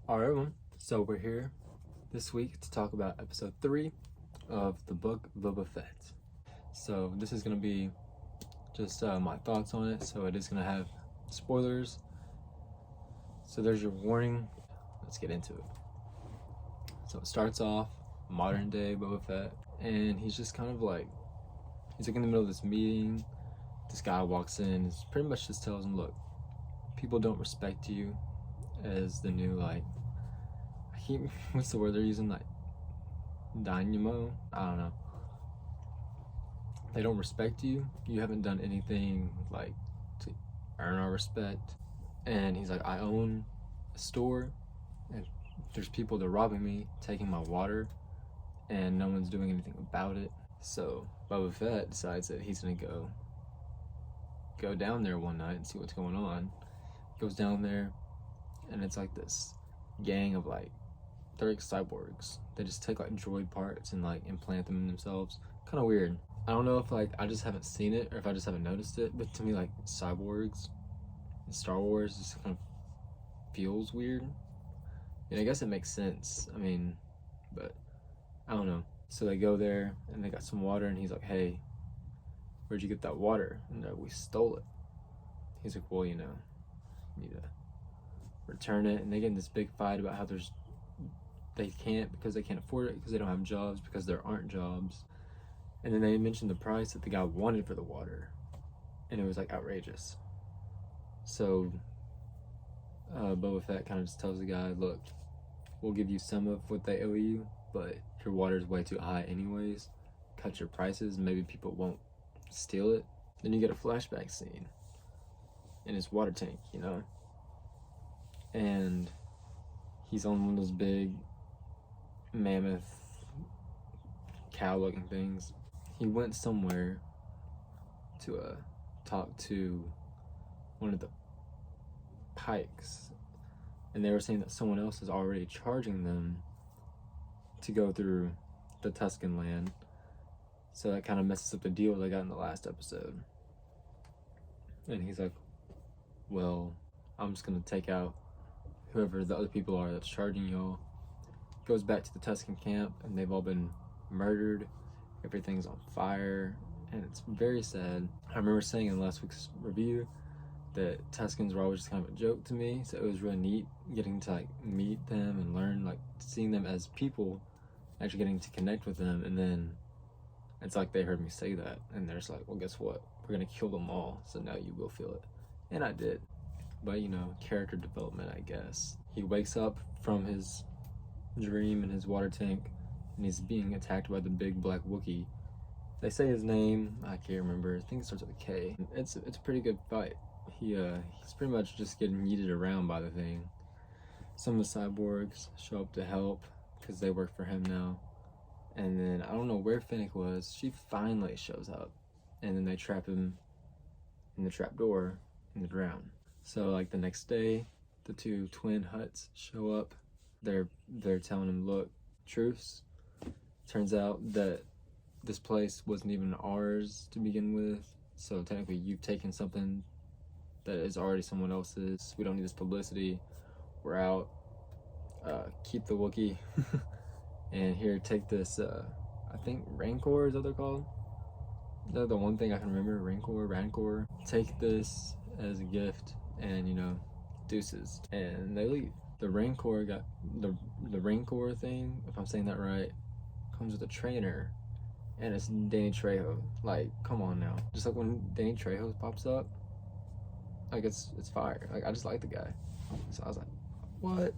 Alright everyone, so we're here this week to talk about episode 3 of the Book of Boba Fett. So this is going to be just my thoughts on it, so it is going to have spoilers. So there's your warning, let's get into it. So it starts off, modern day Boba Fett, and he's just kind of like, he's like in the middle of this meeting, this guy walks in, and pretty much just tells him, look, people don't respect you as the new, like, what's the word they're using, like, dynamo? I don't know. They don't respect you. You haven't done anything, like, to earn our respect. And he's like, I own a store, and there's people that are robbing me, taking my water, and no one's doing anything about it. So Boba Fett decides that he's gonna go down there one night and see what's going on. Goes down there, and it's like this gang of, like, they're like cyborgs. They just take like droid parts and like implant them in themselves. Kind of weird. I don't know if like I just haven't seen it or if I just haven't noticed it, but to me, like, cyborgs in Star Wars just kind of feels weird. And I guess it makes sense. I mean, but I don't know. So they go there and they got some water, and he's like, hey, where'd you get that water? And they're like, we stole it. He's like, well, you know, you need to return it. And they get in this big fight about how they can't because they can't afford it, because they don't have jobs, because there aren't jobs. And then they mentioned the price that the guy wanted for the water, and it was like outrageous. So Boba Fett kind of just tells the guy, look, we'll give you some of what they owe you, but your water is way too high anyways. Cut your prices, maybe people won't steal it. Then you get a flashback scene in his water tank, you know, and he's on one of those big mammoth cow looking things. He went somewhere to talk to one of the pikes, and they were saying that someone else is already charging them to go through the Tuscan land. So that kind of messes up the deal they got in the last episode. And he's like, well, I'm just gonna take out whoever the other people are that's charging y'all. Goes back to the Tuscan camp, and they've all been murdered. Everything's on fire, and it's very sad. I remember saying in last week's review that Tuscans were always just kind of a joke to me, so it was really neat getting to like meet them and learn, like, seeing them as people, actually getting to connect with them. And then it's like they heard me say that, and they're just like, well, guess what, we're gonna kill them all, so now you will feel it. And I did. But, you know, character development, I guess. He wakes up from his dream in his water tank, and he's being attacked by the big black Wookiee. They say his name, I can't remember. I think it starts with a K. It's a pretty good fight. He's pretty much just getting yeeted around by the thing. Some of the cyborgs show up to help because they work for him now. And then I don't know where Fennec was. She finally shows up, and then they trap him in the trap door in the ground. So like the next day, the two twin Hutts show up. They're telling him, look, truce. Turns out that this place wasn't even ours to begin with, so technically you've taken something that is already someone else's. We don't need this publicity. We're out. Keep the Wookiee. And here, take this, I think Rancor is what they're called. They're the one thing I can remember, Rancor. Take this as a gift, and, you know, deuces. And they leave. The Rancor got, the Rancor thing, if I'm saying that right, comes with a trainer, and it's Danny Trejo. Like, come on now. Just like when Danny Trejo pops up, like, it's fire. Like, I just like the guy. So I was like, what?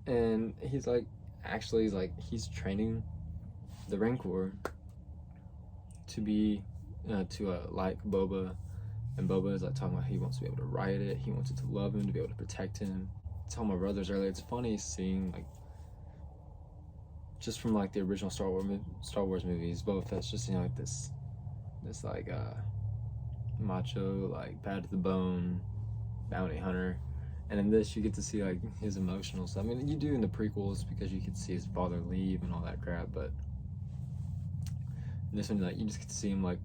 And he's like, actually, he's training the Rancor to be, like Boba. And Boba is like talking about he wants to be able to ride it, he wants it to love him, to be able to protect him. I told my brothers earlier, it's funny seeing, like, just from like the original Star Wars movies, Boba Fett's just, you know, like this like macho, like, bad to the bone bounty hunter. And in this, you get to see like his emotional stuff. I mean, you do in the prequels because you could see his father leave and all that crap, but in this one, like, you just get to see him like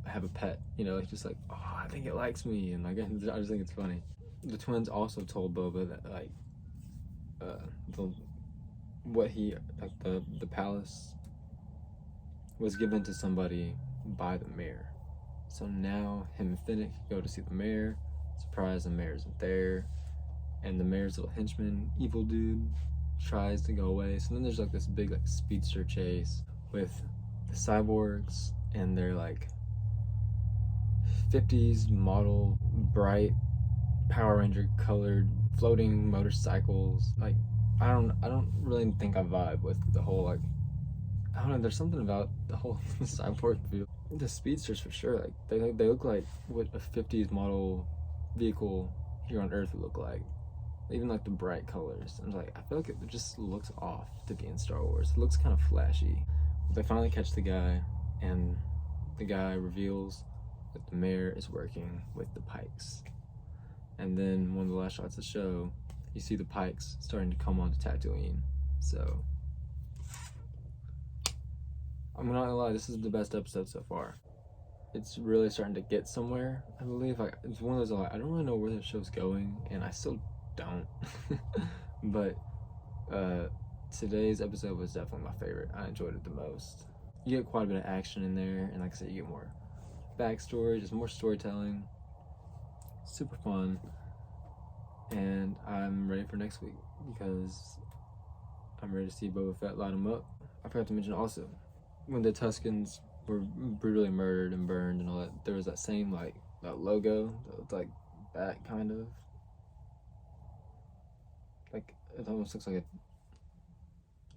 have a pet, you know, like, just like, oh, I think it likes me, and like, I just think it's funny. The twins also told Boba that, like, the the palace was given to somebody by the mayor. So now him and Finnick go to see the mayor. Surprise, the mayor isn't there. And the mayor's little henchman, evil dude, tries to go away. So then there's like this big like speedster chase with the cyborgs and their like 50s model bright Power Ranger colored floating motorcycles. Like I don't really think I vibe with the whole like, I don't know, there's something about the whole cyborg feel. The speedsters for sure, like they look like what a 50s model vehicle here on Earth would look like. Even like the bright colors. I'm like, I feel like it just looks off to be in Star Wars. It looks kind of flashy. They finally catch the guy, and the guy reveals that the mayor is working with the Pikes. And then one of the last shots of the show, you see the Pikes starting to come onto Tatooine. So I'm not gonna lie, this is the best episode so far. It's really starting to get somewhere, I believe. Like, it's one of those, like, I don't really know where the show's going, and I still don't. But today's episode was definitely my favorite. I enjoyed it the most. You get quite a bit of action in there, and like I said, you get more backstory, just more storytelling. Super fun. And I'm ready for next week because I'm ready to see Boba Fett light him up. I forgot to mention also, when the Tuskens were brutally murdered and burned and all that, there was that same like that logo that looked like that kind of like, it almost looks like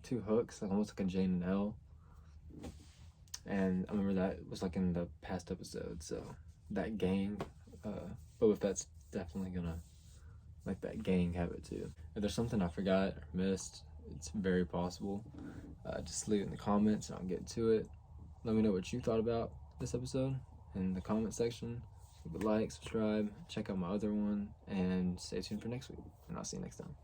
two hooks, like almost like a J and an L. And I remember that was like in the past episode. So that gang, Boba Fett's definitely gonna like that gang have it too. If there's something I forgot or missed, it's very possible. Just leave it in the comments and I'll get to it. Let me know what you thought about this episode in the comment section. Leave a like, subscribe, check out my other one, and stay tuned for next week. And I'll see you next time.